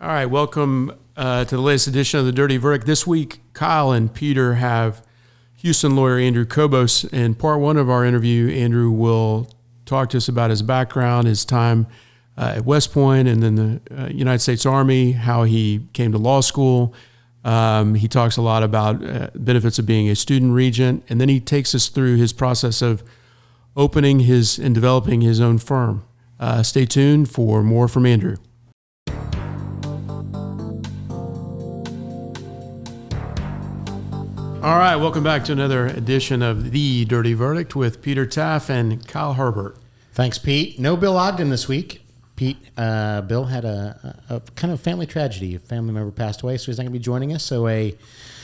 All right, welcome to the latest edition of The Dirty Verdict. This week, Kyle and Peter have Houston lawyer Andrew Cobos. In part one of our interview, Andrew will talk to us about his background, his time at West Point and then the United States Army, how he came to law school. He talks a lot about benefits of being a student regent, and then he takes us through his process of opening his and developing his own firm. Stay tuned for more from Andrew. All right, welcome back to another edition of The Dirty Verdict with Peter Taaffe and Kyle Herbert. Thanks, Pete. No Bill Ogden this week. Pete, Bill had a kind of family tragedy. A family member passed away, so he's not going to be joining us. So a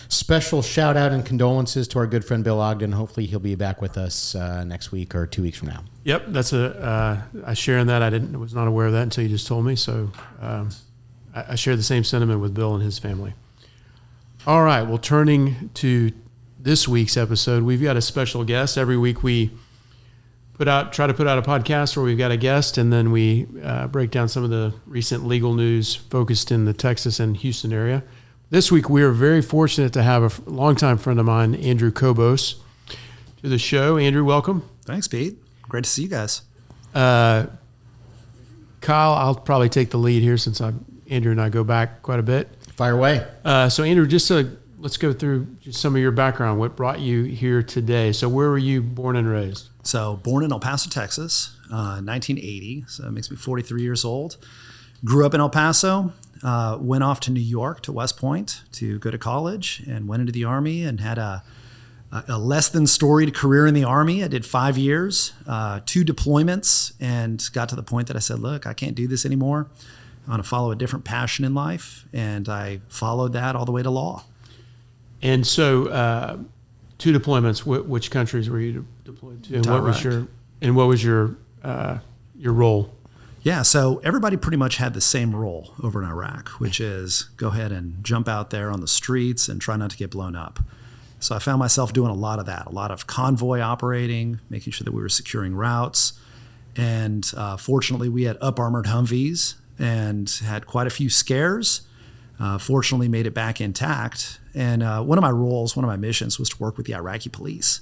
special shout out and condolences to our good friend Bill Ogden. Hopefully he'll be back with us next week or 2 weeks from now. Yep, that's I share in that. I was not aware of that until you just told me. So I share the same sentiment with Bill and his family. All right, well, turning to this week's episode, we've got a special guest. Every week we try to put out a podcast where we've got a guest, and then we break down some of the recent legal news focused in the Texas and Houston area. This week we are very fortunate to have a longtime friend of mine, Andrew Cobos, to the show. Andrew, welcome. Thanks, Pete. Great to see you guys. Kyle, I'll probably take the lead here since Andrew and I go back quite a bit. Fire away. So Andrew, let's go through just some of your background. What brought you here today? So where were you born and raised? So born in El Paso, Texas, 1980. So that makes me 43 years old. Grew up in El Paso, went off to New York to West Point to go to college and went into the Army and had a less than storied career in the Army. I did 5 years, 2 deployments, and got to the point that I said, look, I can't do this anymore. I want to follow a different passion in life, and I followed that all the way to law. And so, 2 deployments. Which countries were you deployed to? And what was your role? Yeah, so everybody pretty much had the same role over in Iraq, which is go ahead and jump out there on the streets and try not to get blown up. So I found myself doing a lot of that, a lot of convoy operating, making sure that we were securing routes. And fortunately, we had up-armored Humvees and had quite a few scares. Fortunately, made it back intact. And one of my missions was to work with the Iraqi police.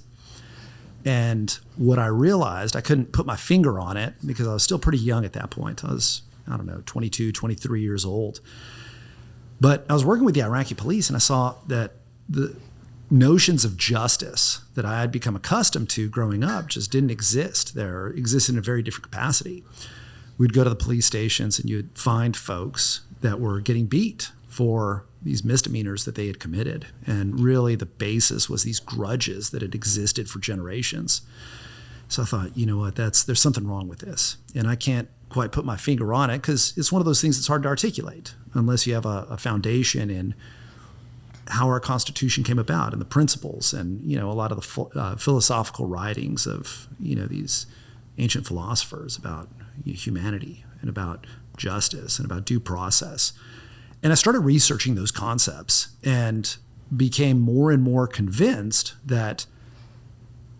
And what I realized, I couldn't put my finger on it because I was still pretty young at that point. I was, 22, 23 years old. But I was working with the Iraqi police, and I saw that the notions of justice that I had become accustomed to growing up just didn't exist. They existed in a very different capacity. We'd go to the police stations and you'd find folks that were getting beat for these misdemeanors that they had committed. And really the basis was these grudges that had existed for generations. So I thought, you know what, there's something wrong with this. And I can't quite put my finger on it because it's one of those things that's hard to articulate unless you have a foundation in how our Constitution came about and the principles and, a lot of the philosophical writings of, these ancient philosophers about humanity and about justice and about due process. And I started researching those concepts and became more and more convinced that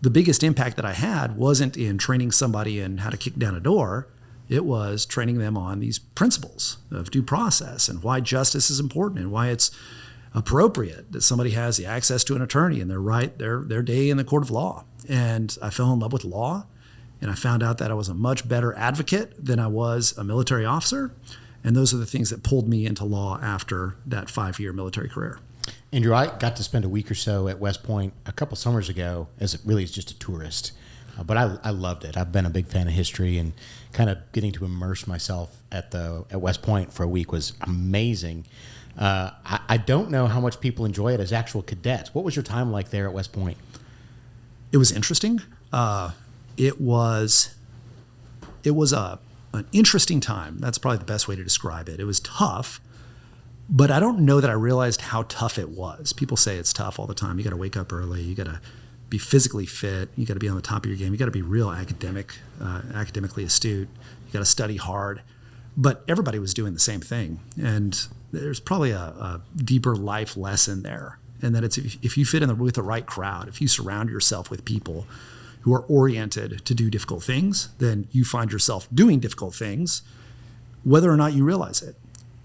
the biggest impact that I had wasn't in training somebody in how to kick down a door. It was training them on these principles of due process and why justice is important and why it's appropriate that somebody has the access to an attorney and their day in the court of law. And I fell in love with law. And I found out that I was a much better advocate than I was a military officer. And those are the things that pulled me into law after that 5-year military career. Andrew, I got to spend a week or so at West Point a couple summers ago as just a tourist. But I loved it. I've been a big fan of history, and kind of getting to immerse myself at West Point for a week was amazing. I don't know how much people enjoy it as actual cadets. What was your time like there at West Point? It was interesting. It was an interesting time. That's probably the best way to describe it. It was tough, but I don't know that I realized how tough it was. People say it's tough all the time. You got to wake up early. You got to be physically fit. You got to be on the top of your game. You got to be real academically astute. You got to study hard. But everybody was doing the same thing. And there's probably a deeper life lesson there. And that it's if you fit in with the right crowd, if you surround yourself with people who are oriented to do difficult things, then you find yourself doing difficult things, whether or not you realize it.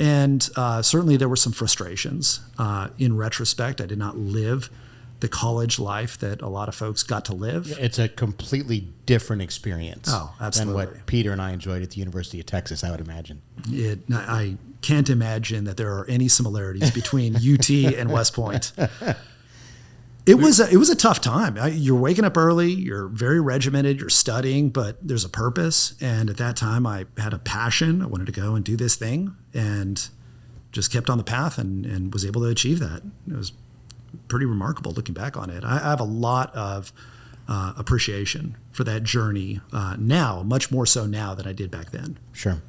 And certainly there were some frustrations. In retrospect, I did not live the college life that a lot of folks got to live. It's a completely different experience absolutely. than what Peter and I enjoyed at the University of Texas, I would imagine. I can't imagine that there are any similarities between UT and West Point. It was a tough time. You're waking up early, you're very regimented, you're studying, but there's a purpose. And at that time, I had a passion. I wanted to go and do this thing, and just kept on the path and was able to achieve that. It was pretty remarkable looking back on it. I have a lot of appreciation for that journey now, much more so now than I did back then. Sure.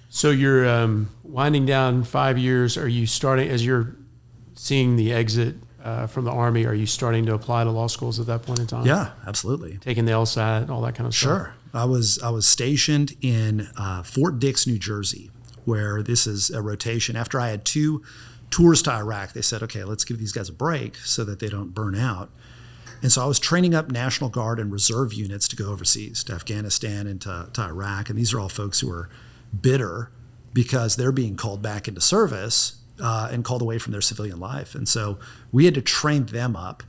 So you're winding down 5 years. Are you starting, as you're seeing the exit from the Army, are you starting to apply to law schools at that point in time? Yeah, absolutely. Taking the LSAT, all that kind of stuff? Sure. I was stationed in Fort Dix, New Jersey, where this is a rotation. After I had 2 tours to Iraq, they said, okay, let's give these guys a break so that they don't burn out. And so I was training up National Guard and reserve units to go overseas, to Afghanistan and to Iraq. And these are all folks who are bitter because they're being called back into service and called away from their civilian life. And so we had to train them up.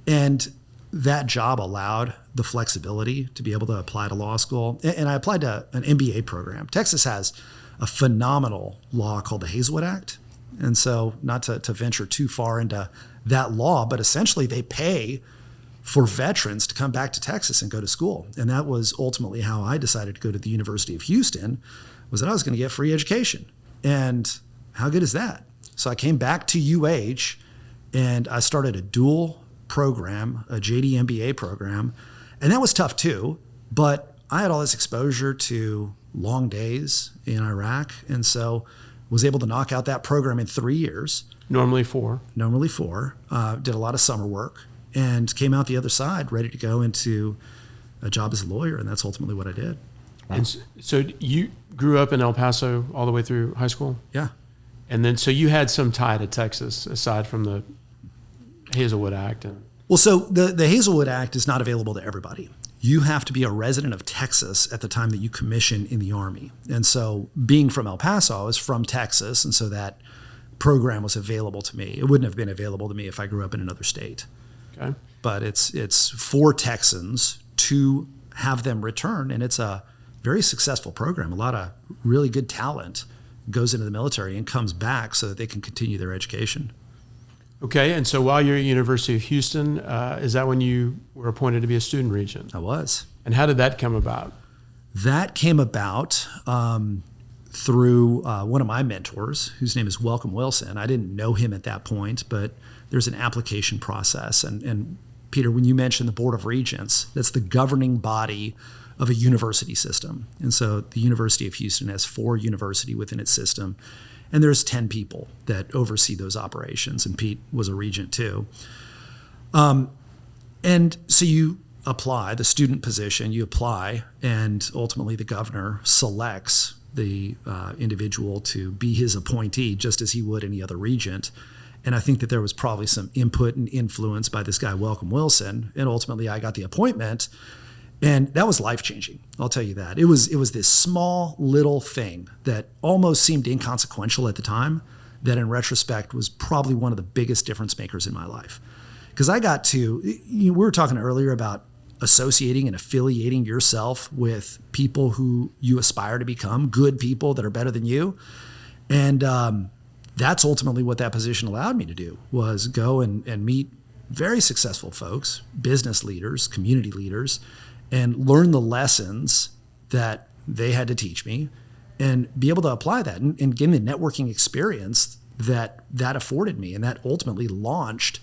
And that job allowed the flexibility to be able to apply to law school. And I applied to an MBA program. Texas has a phenomenal law called the Hazelwood Act. And so not to venture too far into that law, but essentially they pay for veterans to come back to Texas and go to school. And that was ultimately how I decided to go to the University of Houston, was that I was going to get free education. And how good is that? So I came back to UH and I started a dual program, a JD MBA program. And that was tough too, but I had all this exposure to long days in Iraq. And so was able to knock out that program in 3 years. Normally 4. Did a lot of summer work and came out the other side ready to go into a job as a lawyer. And that's ultimately what I did. Wow. And so you grew up in El Paso all the way through high school? Yeah. And then, so you had some tie to Texas aside from the Hazelwood Act. Well, so the Hazelwood Act is not available to everybody. You have to be a resident of Texas at the time that you commission in the Army. And so being from El Paso, I was from Texas, and so that program was available to me. It wouldn't have been available to me if I grew up in another state. Okay. But it's for Texans to have them return, and it's a very successful program. A lot of really good talent goes into the military and comes back so that they can continue their education. Okay, and so while you're at University of Houston, is that when you were appointed to be a student regent? I was. And how did that come about? That came about through one of my mentors, whose name is Welcome Wilson. I didn't know him at that point, but there's an application process. And Peter, when you mentioned the Board of Regents, that's the governing body of a university system. And so the University of Houston has 4 universities within its system. And there's 10 people that oversee those operations. And Pete was a regent too. And so you apply, the student position, you apply, and ultimately the governor selects the individual to be his appointee, just as he would any other regent. And I think that there was probably some input and influence by this guy, Welcome Wilson. And ultimately I got the appointment. And that was life-changing, I'll tell you that. It was this small little thing that almost seemed inconsequential at the time, that in retrospect was probably one of the biggest difference makers in my life. Because I got to, we were talking earlier about associating and affiliating yourself with people who you aspire to become, good people that are better than you. And that's ultimately what that position allowed me to do, was go and meet very successful folks, business leaders, community leaders, and learn the lessons that they had to teach me and be able to apply that and give me the networking experience that afforded me. And that ultimately launched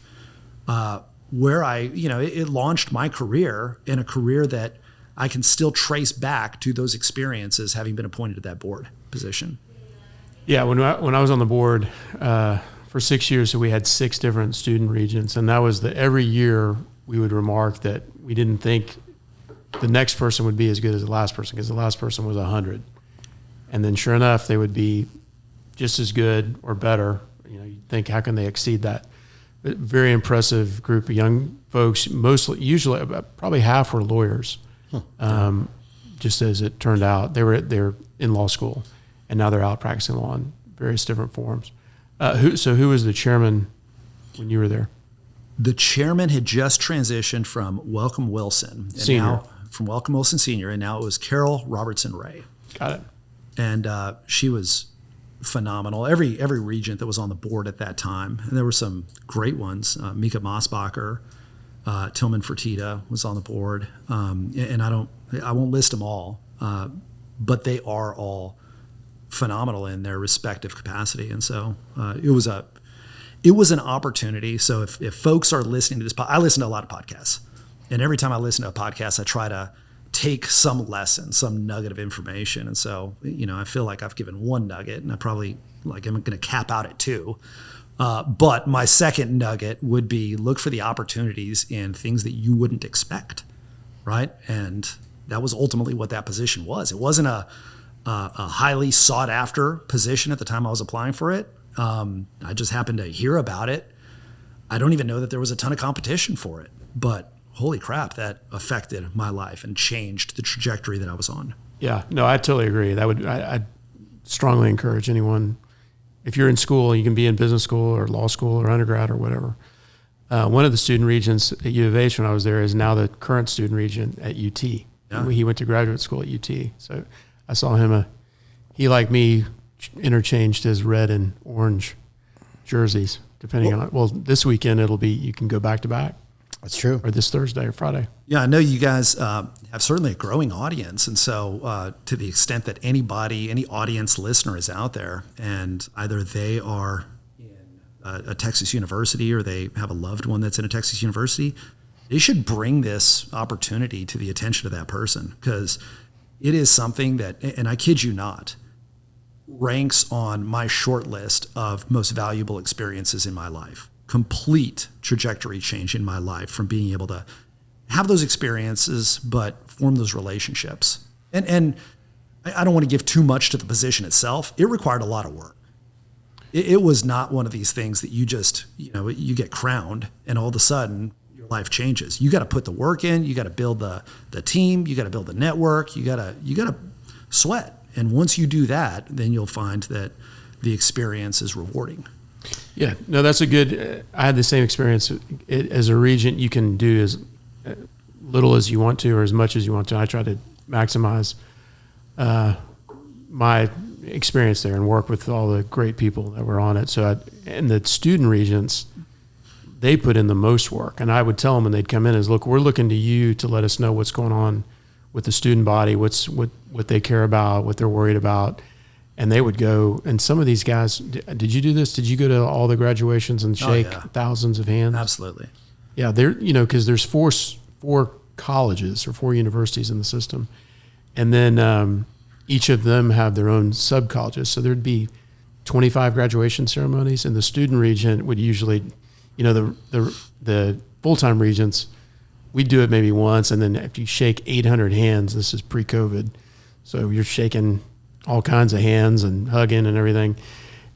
where it launched my career, in a career that I can still trace back to those experiences, having been appointed to that board position. Yeah, when I was on the board for 6 years, so we had 6 different student regents, and that was every year we would remark that we didn't think the next person would be as good as the last person, because the last person was 100. And then sure enough, they would be just as good or better. You'd think, how can they exceed that? But very impressive group of young folks, usually probably half were lawyers. Just as it turned out, they're in law school, and now they're out practicing law in various different forms. Who was the chairman when you were there? The chairman had just transitioned from Welcome Wilson, Senior, and now it was Carol Robertson Ray. Got it. And she was phenomenal. Every regent that was on the board at that time, and there were some great ones. Mika Mosbacher, Tillman Fertitta was on the board, and I won't list them all, but they are all phenomenal in their respective capacity. And so it was an opportunity. So if folks are listening to this, I listen to a lot of podcasts, and every time I listen to a podcast, I try to take some lesson, some nugget of information. And so, I feel like I've given one nugget, and I probably am going to cap out at 2. But my second nugget would be look for the opportunities in things that you wouldn't expect, right? And that was ultimately what that position was. It wasn't a highly sought after position at the time I was applying for it. I just happened to hear about it. I don't even know that there was a ton of competition for it, but holy crap, that affected my life and changed the trajectory that I was on. Yeah, no, I totally agree. I'd strongly encourage anyone, if you're in school, you can be in business school or law school or undergrad or whatever. One of the student regents at U of H when I was there is now the current student regent at UT. Yeah. He went to graduate school at UT. So I saw him, he like me interchanged his red and orange jerseys, depending on, this weekend you can go back to back. That's true. Or this Thursday or Friday. Yeah, I know you guys have certainly a growing audience. And so to the extent that any audience listener is out there and either they are in a Texas university or they have a loved one that's in a Texas university, they should bring this opportunity to the attention of that person, because it is something that, and I kid you not, ranks on my short list of most valuable experiences in my life. Complete trajectory change in my life from being able to have those experiences, but form those relationships. And I don't want to give too much to the position itself. It required a lot of work. It was not one of these things that you just, you get crowned and all of a sudden your life changes. You got to put the work in. You got to build the team. You got to build the network. You got to sweat. And once you do that, then you'll find that the experience is rewarding. Yeah, no, that's a good, I had the same experience. As a regent, you can do as little as you want to or as much as you want to. I try to maximize my experience there and work with all the great people that were on it. And the student regents, they put in the most work. And I would tell them when they'd come in is, look, we're looking to you to let us know what's going on with the student body, what they care about, what they're worried about. And they would go, and some of these guys, did you do this? Did you go to all the graduations and shake thousands of hands? Absolutely. Yeah, because there's four colleges or 4 universities in the system. And then each of them have their own sub-colleges. So there'd be 25 graduation ceremonies, and the student regent would usually, the full-time regents, we'd do it maybe once, and then if you shake 800 hands, this is pre-COVID, so you're shaking all kinds of hands and hugging and everything.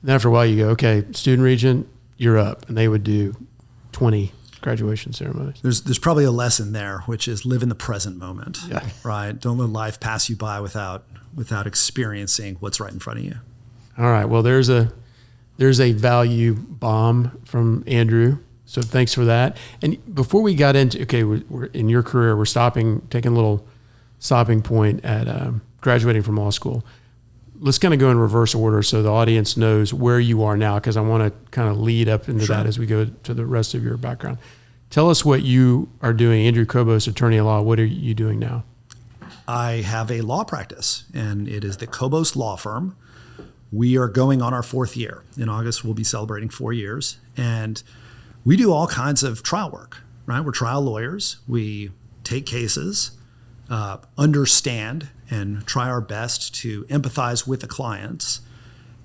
And after a while you go, okay, student regent, you're up. And they would do 20 graduation ceremonies. There's probably a lesson there, which is live in the present moment, yeah. Right? Don't let life pass you by without experiencing what's right in front of you. All right. Well, there's a value bomb from Andrew. So thanks for that. And before we got into, we're in your career, we're taking a little stopping point at graduating from law school. Let's kind of go in reverse order so the audience knows where you are now, because I want to kind of lead up into that as we go to the rest of your background. Tell us what you are doing. Andrew Cobos, attorney at law, what are you doing now? I have a law practice, and it is the Cobos Law Firm. We are going on our 4th year. In August, we'll be celebrating 4 years. And we do all kinds of trial work, right? We're trial lawyers. We take cases, understand and try our best to empathize with the clients.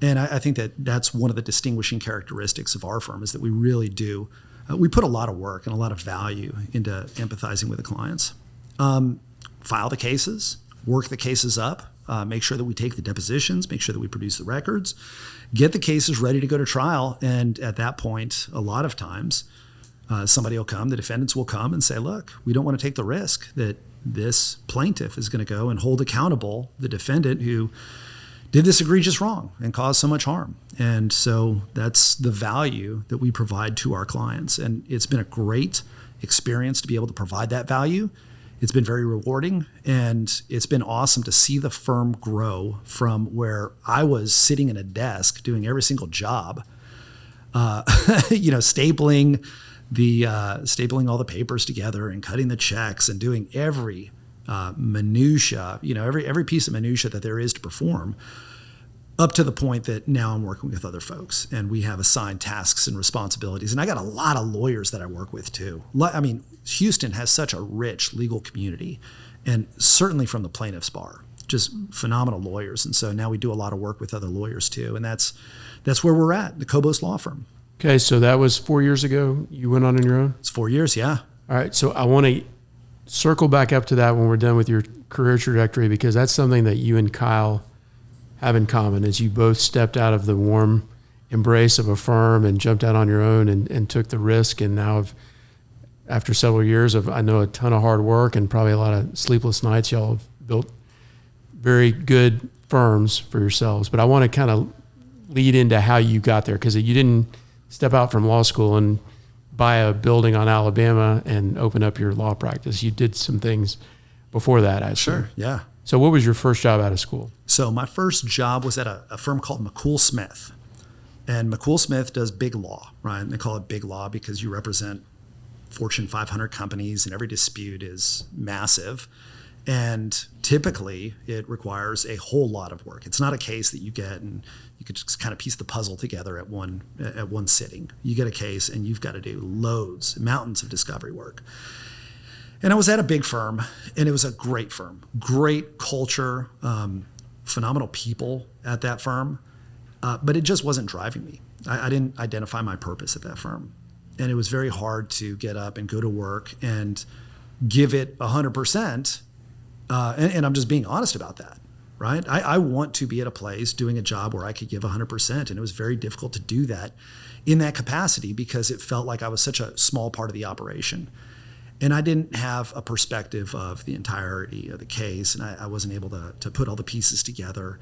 And I think that that's one of the distinguishing characteristics of our firm, is that we really do, we put a lot of work and a lot of value into empathizing with the clients. File the cases, work the cases up, make sure that we take the depositions, make sure that we produce the records, get the cases ready to go to trial. And at that point, a lot of times, somebody will come, the defendants will come and say, look, we don't want to take the risk that this plaintiff is going to go and hold accountable the defendant who, did this egregious wrong and caused so much harm. And so that's the value that we provide to our clients. And it's been a great experience to be able to provide that value. It's been very rewarding, and it's been awesome to see the firm grow from where I was sitting in a desk doing every single job, stapling all the papers together and cutting the checks and doing every minutia, every piece of minutia that there is to perform, up to the point that now I'm working with other folks and we have assigned tasks and responsibilities. And I got a lot of lawyers that I work with too. I mean, Houston has such a rich legal community, and certainly from the plaintiff's bar, just phenomenal lawyers. And so now we do a lot of work with other lawyers too. And that's where we're at, the Cobos Law Firm. Okay, so that was 4 years ago. You went on your own? It's 4 years, yeah. All right, so I want to circle back up to that when we're done with your career trajectory, because that's something that you and Kyle have in common, is you both stepped out of the warm embrace of a firm and jumped out on your own and took the risk. And now after several years of, I know, a ton of hard work and probably a lot of sleepless nights, y'all have built very good firms for yourselves. But I want to kind of lead into how you got there, because you didn't step out from law school and buy a building on Alabama and open up your law practice. You did some things before that, I assume. Sure, yeah. So what was your first job out of school? So my first job was at a firm called McCool Smith. And McCool Smith does big law, right? And they call it big law because you represent Fortune 500 companies and every dispute is massive. And typically it requires a whole lot of work. It's not a case that you get and you could just kind of piece the puzzle together at one sitting. You get a case and you've got to do mountains of discovery work. And I was at a big firm, and it was a great firm, great culture, phenomenal people at that firm, but it just wasn't driving me. I didn't identify my purpose at that firm. And it was very hard to get up and go to work and give it 100%. And I'm just being honest about that, right? I want to be at a place doing a job where I could give 100%. And it was very difficult to do that in that capacity because it felt like I was such a small part of the operation. And I didn't have a perspective of the entirety of the case, and I wasn't able to put all the pieces together.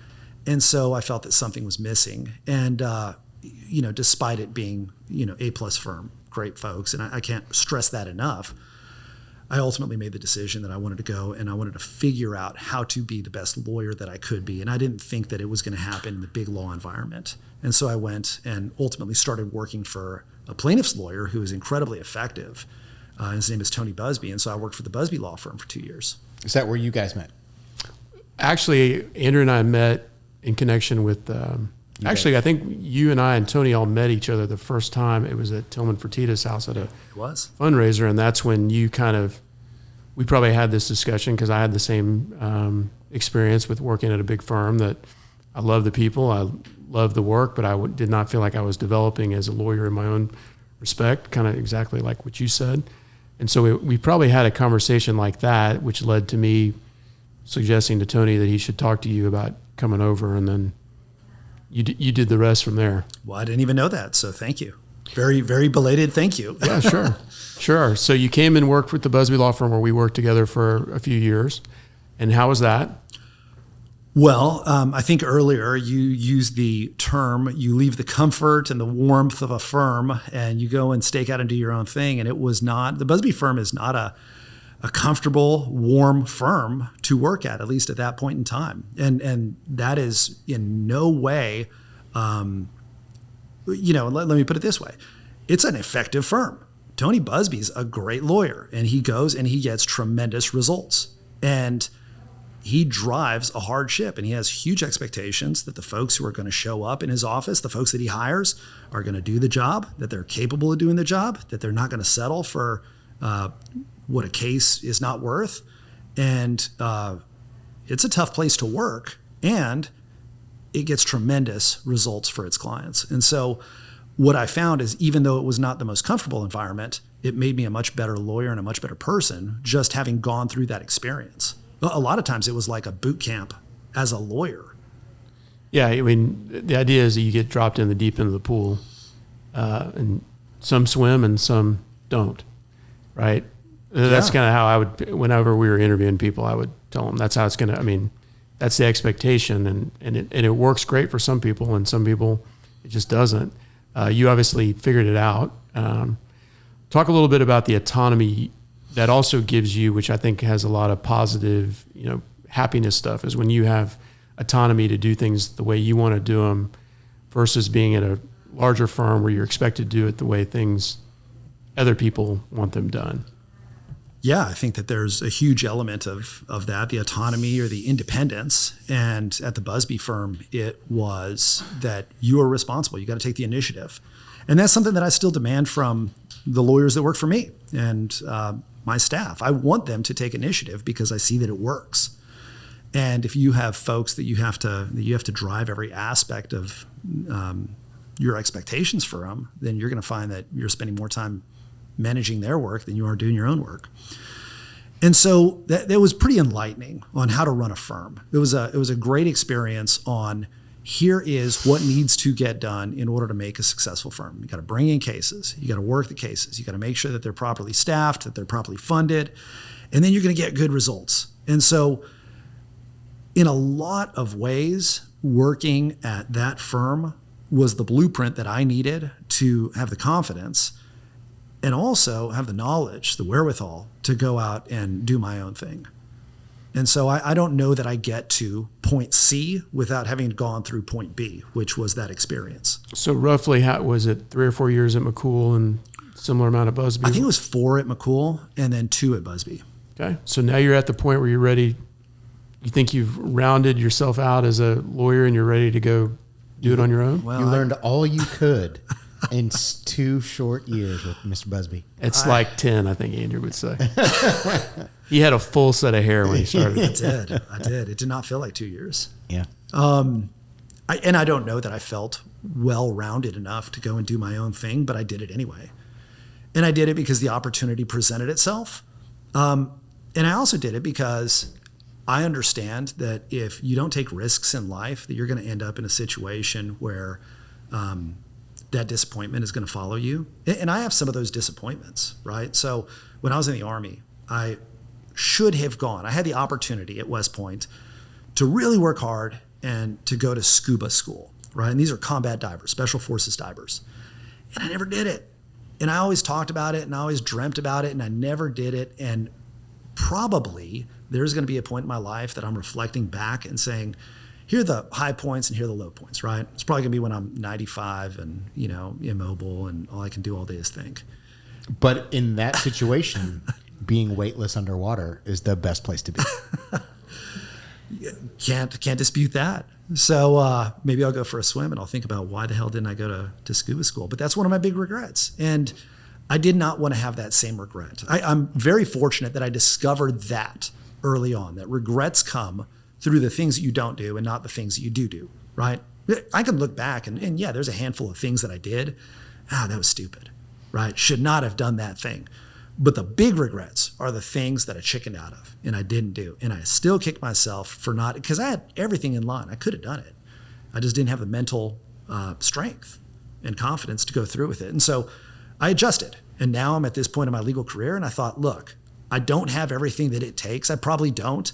And so I felt that something was missing. And, despite it being, A-plus firm, great folks, and I can't stress that enough, I ultimately made the decision that I wanted to go and I wanted to figure out how to be the best lawyer that I could be. And I didn't think that it was going to happen in the big law environment. And so I went and ultimately started working for a plaintiff's lawyer who is incredibly effective. His name is Tony Busby, and so I worked for the Busby Law Firm for 2 years. Is that where you guys met? Actually, Andrew and I met in connection with, I think you and I and Tony all met each other the first time. It was at Tillman Fertitta's house at a fundraiser, and that's when you we probably had this discussion because I had the same experience with working at a big firm that I love the people, I love the work, but I did not feel like I was developing as a lawyer in my own respect, kind of exactly like what you said. And so we probably had a conversation like that, which led to me suggesting to Tony that he should talk to you about coming over, and then you did the rest from there. Well, I didn't even know that, so thank you. Very, very belated thank you. Yeah, sure. Sure. So you came and worked with the Busby Law Firm where we worked together for a few years. And how was that? Well, I think earlier you used the term, you leave the comfort and the warmth of a firm and you go and stake out and do your own thing. And it was not, the Busby firm is not a comfortable, warm firm to work at least at that point in time. And that is in no way, let me put it this way. It's an effective firm. Tony Busby's a great lawyer, and he goes and he gets tremendous results. And he drives a hard ship, and he has huge expectations that the folks who are going to show up in his office, the folks that he hires, are going to do the job, that they're capable of doing the job, that they're not going to settle for what a case is not worth. And it's a tough place to work, and it gets tremendous results for its clients. And so what I found is, even though it was not the most comfortable environment, it made me a much better lawyer and a much better person just having gone through that experience. A lot of times it was like a boot camp as a lawyer. Yeah, I mean, the idea is that you get dropped in the deep end of the pool, and some swim and some don't, that's kind of how I would, whenever we were interviewing people, I would tell them that's how it's going to, that's the expectation, and it works great for some people, and some people it just doesn't. You obviously figured it out. Talk a little bit about the autonomy that also gives you, which I think has a lot of positive, happiness stuff, is when you have autonomy to do things the way you want to do them versus being at a larger firm where you're expected to do it the way other people want them done. Yeah, I think that there's a huge element of that, the autonomy or the independence. And at the Busby firm, it was that you are responsible. You got to take the initiative. And that's something that I still demand from the lawyers that work for me and my staff. I want them to take initiative because I see that it works. And if you have folks that you have to drive every aspect of your expectations for them, then you're going to find that you're spending more time managing their work than you are doing your own work. And so that was pretty enlightening on how to run a firm. It was a great experience on here is what needs to get done in order to make a successful firm. You got to bring in cases. You got to work the cases. You got to make sure that they're properly staffed, that they're properly funded, and then you're going to get good results. And so in a lot of ways, working at that firm was the blueprint that I needed to have the confidence and also have the knowledge, the wherewithal to go out and do my own thing. And so I don't know that I get to point C without having gone through point B, which was that experience. So roughly, how was it, 3 or 4 years at McCool and similar amount of Busby? I think it was 4 at McCool and then 2 at Busby. Okay. So now you're at the point where you're ready. You think you've rounded yourself out as a lawyer and you're ready to go do it on your own? Well, you learned all you could in 2 short years with Mr. Busby. It's like 10, I think Andrew would say. He had a full set of hair when he started. I did. It did not feel like 2 years. Yeah. I don't know that I felt well-rounded enough to go and do my own thing, but I did it anyway. And I did it because the opportunity presented itself. And I also did it because I understand that if you don't take risks in life, that you're going to end up in a situation where that disappointment is going to follow you. And I have some of those disappointments, right? So when I was in the Army, I should have gone. I had the opportunity at West Point to really work hard and to go to scuba school, right? And these are combat divers, special forces divers. And I never did it. And I always talked about it and I always dreamt about it and I never did it. And probably there's going to be a point in my life that I'm reflecting back and saying, here are the high points and here are the low points, right? It's probably going to be when I'm 95 and, immobile and all I can do all day is think. But in that situation, being weightless underwater is the best place to be. Can't dispute that. So maybe I'll go for a swim and I'll think about why the hell didn't I go to scuba school? But that's one of my big regrets. And I did not want to have that same regret. I'm very fortunate that I discovered that early on, that regrets come through the things that you don't do and not the things that you do, right? I can look back and yeah, there's a handful of things that I did. That was stupid, right? Should not have done that thing. But the big regrets are the things that I chickened out of and I didn't do. And I still kick myself for not, because I had everything in line. I could have done it. I just didn't have the mental strength and confidence to go through with it. And so I adjusted. And now I'm at this point in my legal career and I thought, look, I don't have everything that it takes. I probably don't.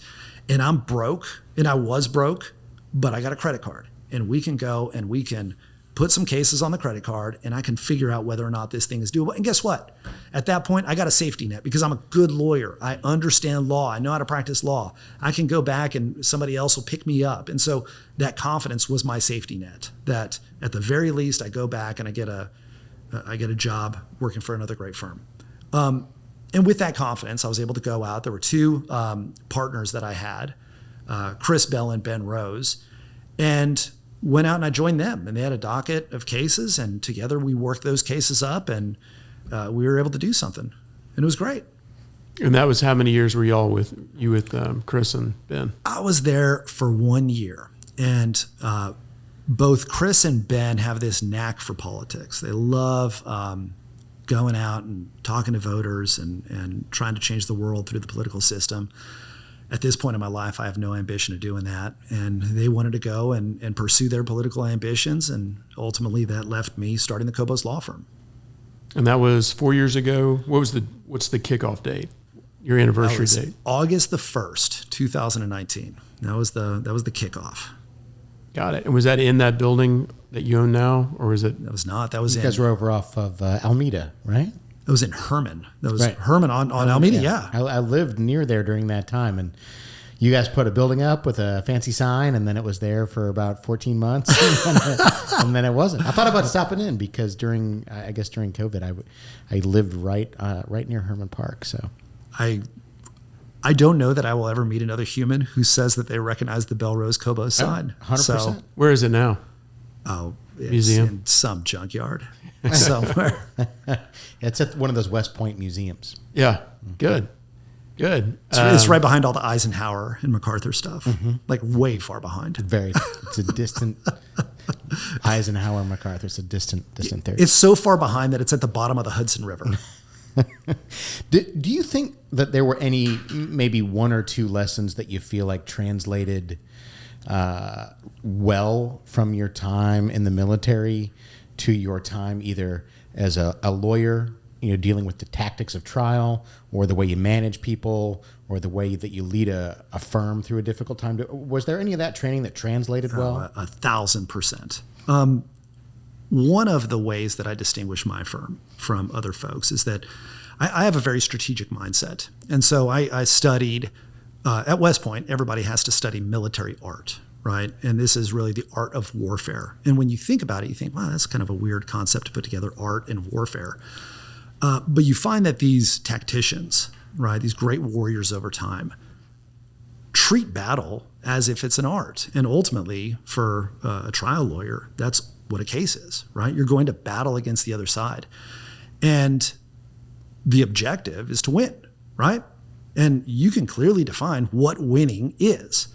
And I'm broke and I was broke, but I got a credit card and we can go and we can put some cases on the credit card and I can figure out whether or not this thing is doable. And guess what? At that point, I got a safety net because I'm a good lawyer. I understand law. I know how to practice law. I can go back and somebody else will pick me up. And so that confidence was my safety net, that at the very least I go back and I get a job working for another great firm. And with that confidence, I was able to go out. There were 2 partners that I had, Chris Bell and Ben Rose, and went out and I joined them. And they had a docket of cases, and together we worked those cases up, and we were able to do something. And it was great. And that was how many years were y'all with Chris and Ben? I was there for 1 year. And both Chris and Ben have this knack for politics. They love going out and talking to voters and trying to change the world through the political system. At this point in my life, I have no ambition of doing that. And they wanted to go and pursue their political ambitions. And ultimately that left me starting the Cobos Law Firm. And that was 4 years ago. What's the kickoff date? Your anniversary date? August the 1st, 2019. That was the kickoff. Got it. And was that in that building that you own now, or is it? That was not. That was You in. guys were over off of Alameda, right? It was in Herman. That was Right. Herman on Alameda. Yeah. I lived near there during that time, and you guys put a building up with a fancy sign, and then it was there for about 14 months, and then it wasn't. I thought about stopping in because during COVID, I lived right near Herman Park. So I don't know that I will ever meet another human who says that they recognize the Belrose Cobos sign. 100%. So, Where is it now? it's Museum? in some junkyard somewhere. It's at one of those West Point museums. Yeah. Good. It's right behind all the Eisenhower and MacArthur stuff, like way far behind. It's a distant Eisenhower, MacArthur. It's a distant third. It's so far behind that it's at the bottom of the Hudson River. Do you think that there were maybe one or two lessons that you feel like translated well from your time in the military to your time either as a lawyer, dealing with the tactics of trial, or the way you manage people, or the way that you lead a firm through a difficult time? Was there any of that training that translated well? 1,000%. One of the ways that I distinguish my firm from other folks is that I have a very strategic mindset. And so I studied, at West Point, everybody has to study military art, right? And this is really the art of warfare. And when you think about it, you think, wow, that's kind of a weird concept to put together, art and warfare. But you find that these tacticians, right, these great warriors over time, treat battle as if it's an art. And ultimately, for a trial lawyer, that's what a case is, right? You're going to battle against the other side. And the objective is to win, right? And you can clearly define what winning is.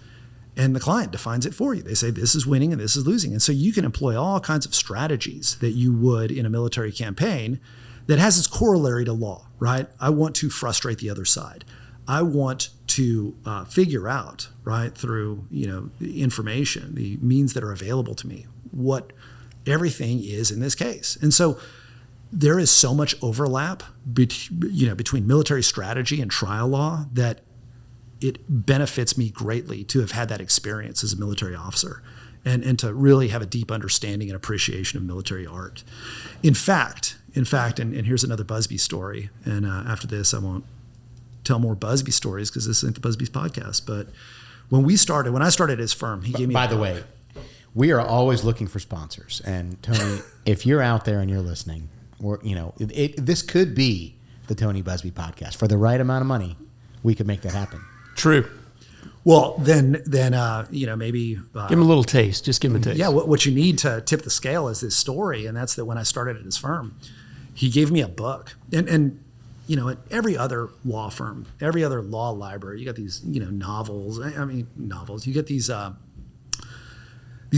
And the client defines it for you. They say, this is winning and this is losing. And so you can employ all kinds of strategies that you would in a military campaign that has its corollary to law, right? I want to frustrate the other side. I want to figure out, right, through the information, the means that are available to me, what everything is in this case. And so there is so much overlap between military strategy and trial law that it benefits me greatly to have had that experience as a military officer and to really have a deep understanding and appreciation of military art. In fact, and here's another Busby story, and after this I won't tell more Busby stories because this isn't the Busby's podcast, but when I started his firm, he gave me By the way, we are always looking for sponsors. And Tony, if you're out there and you're listening, or this could be the Tony Busby podcast. For the right amount of money, we could make that happen. True. Well, then maybe Give him a little taste. Just give him a taste. Yeah, what you need to tip the scale is this story, and that's that when I started at his firm, he gave me a book, and at every other law firm, every other law library, you got these novels. Novels. You get these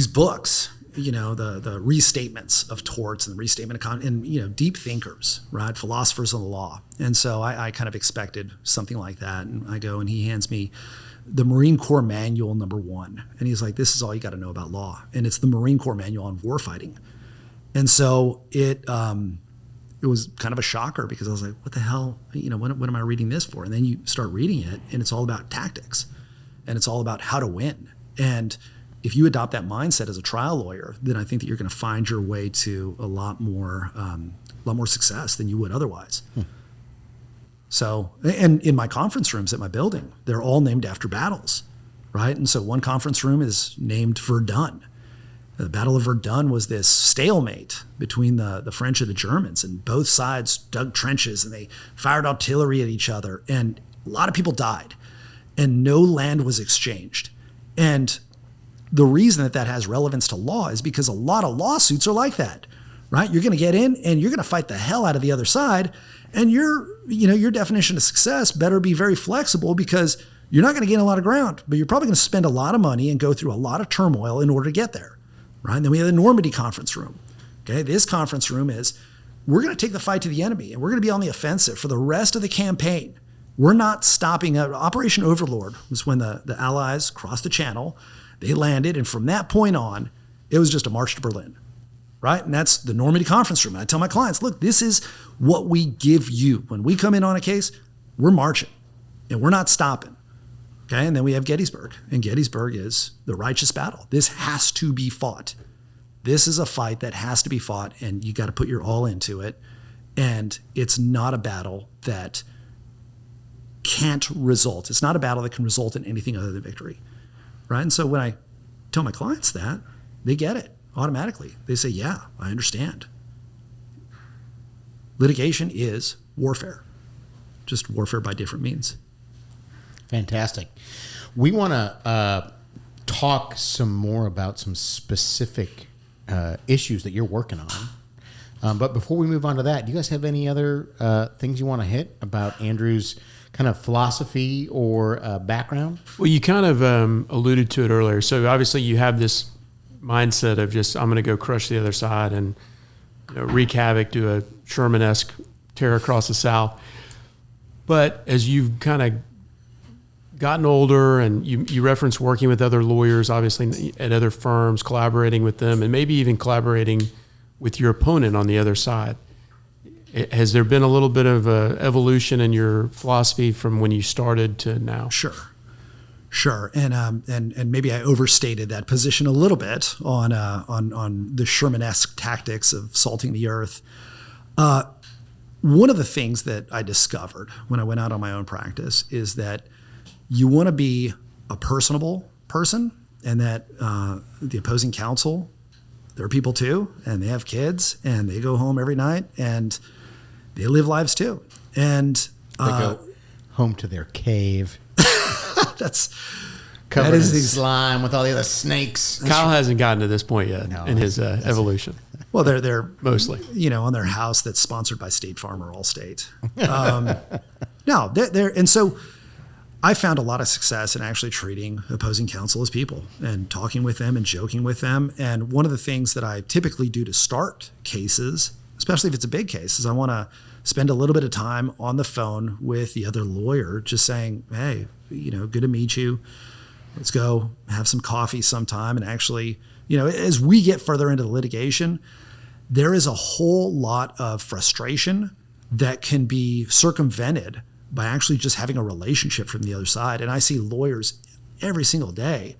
books, the restatements of torts and the restatement of and deep thinkers, right, philosophers of the law. And so I kind of expected something like that, and I go and he hands me the Marine Corps Manual #1, and he's like, "This is all you got to know about law," and it's the Marine Corps Manual on Warfighting. And so it was kind of a shocker because I was like, "What the hell? What am I reading this for?" And then you start reading it, and it's all about tactics, and it's all about how to win. And if you adopt that mindset as a trial lawyer, then I think that you're going to find your way to a lot more success than you would otherwise. So, and in my conference rooms at my building, they're all named after battles, right? And so one conference room is named Verdun. The Battle of Verdun was this stalemate between the French and the Germans, and both sides dug trenches and they fired artillery at each other, and a lot of people died, and no land was exchanged. And the reason that has relevance to law is because a lot of lawsuits are like that, right? You're going to get in and you're going to fight the hell out of the other side, and your definition of success better be very flexible because you're not going to gain a lot of ground, but you're probably going to spend a lot of money and go through a lot of turmoil in order to get there, right? And then we have the Normandy conference room. Okay, this conference room is, we're going to take the fight to the enemy and we're going to be on the offensive for the rest of the campaign. We're not stopping. Operation Overlord was when the Allies crossed the Channel. They landed, and from that point on, it was just a march to Berlin, right? And that's the Normandy conference room. And I tell my clients, look, this is what we give you. When we come in on a case, we're marching, and we're not stopping. Okay, and then we have Gettysburg, and Gettysburg is the righteous battle. This has to be fought. This is a fight that has to be fought, and you got to put your all into it. And it's not a battle that can't result. It's not a battle that can result in anything other than victory, right? And so when I tell my clients that, they get it automatically. They say, yeah, I understand. Litigation is warfare, just warfare by different means. Fantastic. We want to talk some more about some specific issues that you're working on. But before we move on to that, do you guys have any other things you want to hit about Andrew's kind of philosophy or background? Well, you kind of alluded to it earlier. So obviously you have this mindset of just, I'm going to go crush the other side and wreak havoc, do a Sherman-esque tear across the South. But as you've kind of gotten older, and you reference working with other lawyers, obviously at other firms, collaborating with them, and maybe even collaborating with your opponent on the other side. Has there been a little bit of a evolution in your philosophy from when you started to now? Sure, and maybe I overstated that position a little bit on the Sherman-esque tactics of salting the earth. One of the things that I discovered when I went out on my own practice is that you want to be a personable person, and that the opposing counsel, they're people too, and they have kids, and they go home every night, and they live lives too. And they go home to their cave. That's covered in slime with all the other snakes. Kyle hasn't gotten to this point yet in his evolution. Well, they're mostly, on their house that's sponsored by State Farm or Allstate. No, and so I found a lot of success in actually treating opposing counsel as people and talking with them and joking with them. And one of the things that I typically do to start cases, especially if it's a big case, is I want to spend a little bit of time on the phone with the other lawyer, just saying, hey, good to meet you. Let's go have some coffee sometime. And actually, as we get further into the litigation, there is a whole lot of frustration that can be circumvented by actually just having a relationship from the other side. And I see lawyers every single day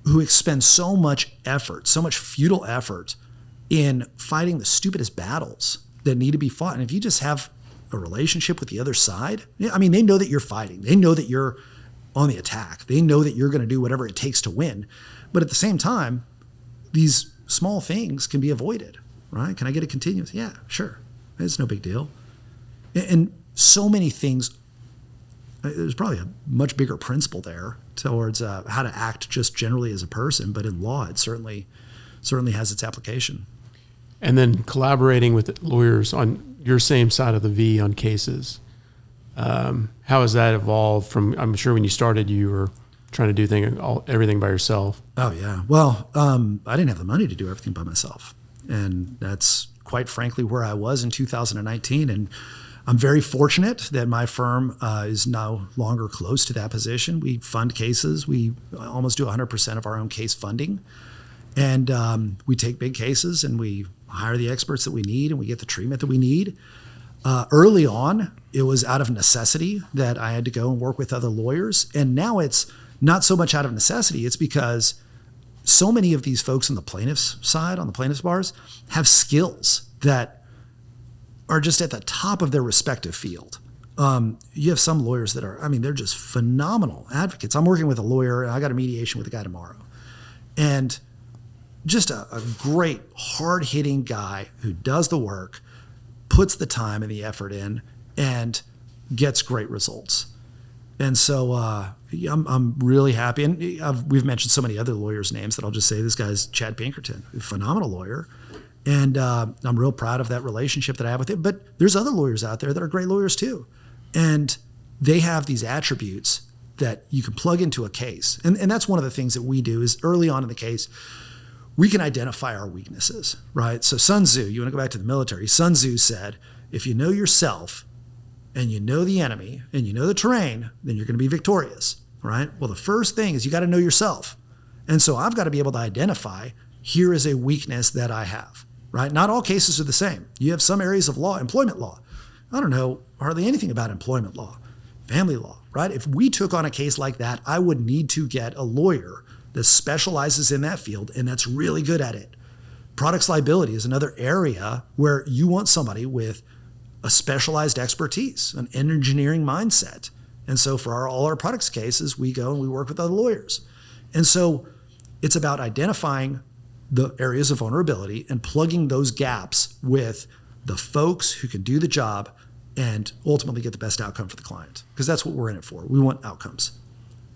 who expend so much effort, so much futile effort in fighting the stupidest battles that need to be fought. And if you just have a relationship with the other side, they know that you're fighting. They know that you're on the attack. They know that you're going to do whatever it takes to win. But at the same time, these small things can be avoided, right? Can I get a continuous? Yeah, sure. It's no big deal. And so many things, there's probably a much bigger principle there towards how to act just generally as a person, but in law, it certainly has its application. And then collaborating with lawyers on your same side of the V on cases. How has that evolved from, I'm sure when you started, you were trying to do everything by yourself. Oh, yeah. Well, I didn't have the money to do everything by myself. And that's quite frankly where I was in 2019. And I'm very fortunate that my firm is no longer close to that position. We fund cases. We almost do 100% of our own case funding. And we take big cases and we hire the experts that we need and we get the treatment that we need. Early on, it was out of necessity that I had to go and work with other lawyers. And now it's not so much out of necessity. It's because so many of these folks on the plaintiff's side, on the plaintiff's bars, have skills that are just at the top of their respective field. You have some lawyers that are, they're just phenomenal advocates. I'm working with a lawyer, and I got a mediation with a guy tomorrow. And just a great, hard-hitting guy who does the work, puts the time and the effort in, and gets great results. And so I'm really happy. And we've mentioned so many other lawyers' names that I'll just say this guy's Chad Pinkerton, a phenomenal lawyer. And I'm real proud of that relationship that I have with him. But there's other lawyers out there that are great lawyers too. And they have these attributes that you can plug into a case. And that's one of the things that we do is early on in the case, we can identify our weaknesses, right? So Sun Tzu, you want to go back to the military, Sun Tzu said, if you know yourself and you know the enemy and you know the terrain, then you're going to be victorious, right? Well, the first thing is you got to know yourself. And so I've got to be able to identify, here is a weakness that I have, right? Not all cases are the same. You have some areas of law, employment law. I don't know hardly anything about employment law, family law, right? If we took on a case like that, I would need to get a lawyer that specializes in that field and that's really good at it. Products liability is another area where you want somebody with a specialized expertise, an engineering mindset. And so for all our products cases, we go and we work with other lawyers. And so it's about identifying the areas of vulnerability and plugging those gaps with the folks who can do the job and ultimately get the best outcome for the client. Because that's what we're in it for. We want outcomes.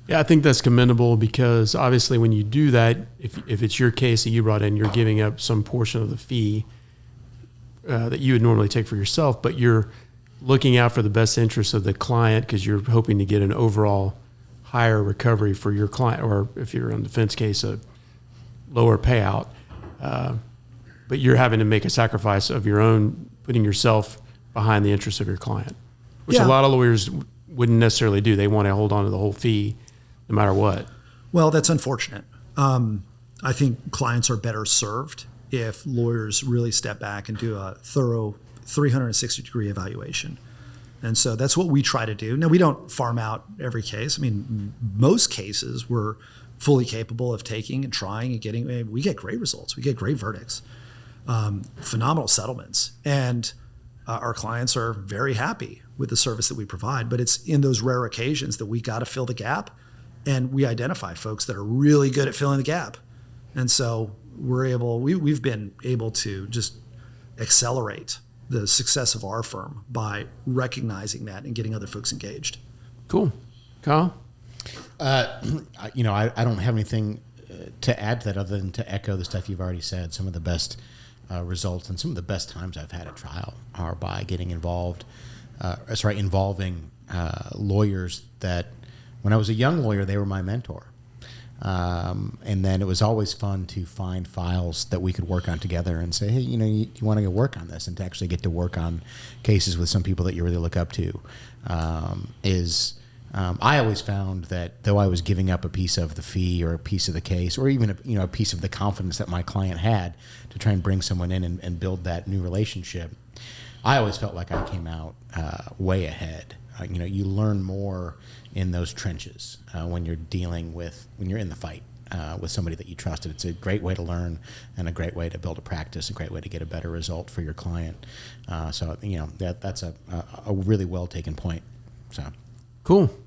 Yeah, I think that's commendable because obviously when you do that, if it's your case that you brought in, you're giving up some portion of the fee that you would normally take for yourself, but you're looking out for the best interest of the client because you're hoping to get an overall higher recovery for your client, or if you're on the defense case, a lower payout. But you're having to make a sacrifice of your own, putting yourself behind the interests of your client, which a lot of lawyers wouldn't necessarily do. They want to hold on to the whole fee no matter what. Well, that's unfortunate. I think clients are better served if lawyers really step back and do a thorough 360-degree evaluation. And so that's what we try to do. Now, we don't farm out every case. I mean, most cases we're fully capable of taking and trying and getting. We get great results. We get great verdicts, phenomenal settlements. And our clients are very happy with the service that we provide. But it's in those rare occasions that we got to fill the gap. And we identify folks that are really good at filling the gap. And so we've been able to just accelerate the success of our firm by recognizing that and getting other folks engaged. Cool. Kyle? I don't have anything to add to that other than to echo the stuff you've already said. Some of the best results and some of the best times I've had at trial are by getting involving lawyers that, when I was a young lawyer, they were my mentor. And then it was always fun to find files that we could work on together and say, hey, you want to go work on this, and to actually get to work on cases with some people that you really look up to. I always found that though I was giving up a piece of the fee or a piece of the case, or even a piece of the confidence that my client had to try and bring someone in and build that new relationship, I always felt like I came out way ahead. You learn more in those trenches when you're in the fight with somebody that you trusted. It's a great way to learn and a great way to build a practice, a great way to get a better result for your client. So that's a really well taken point. So cool.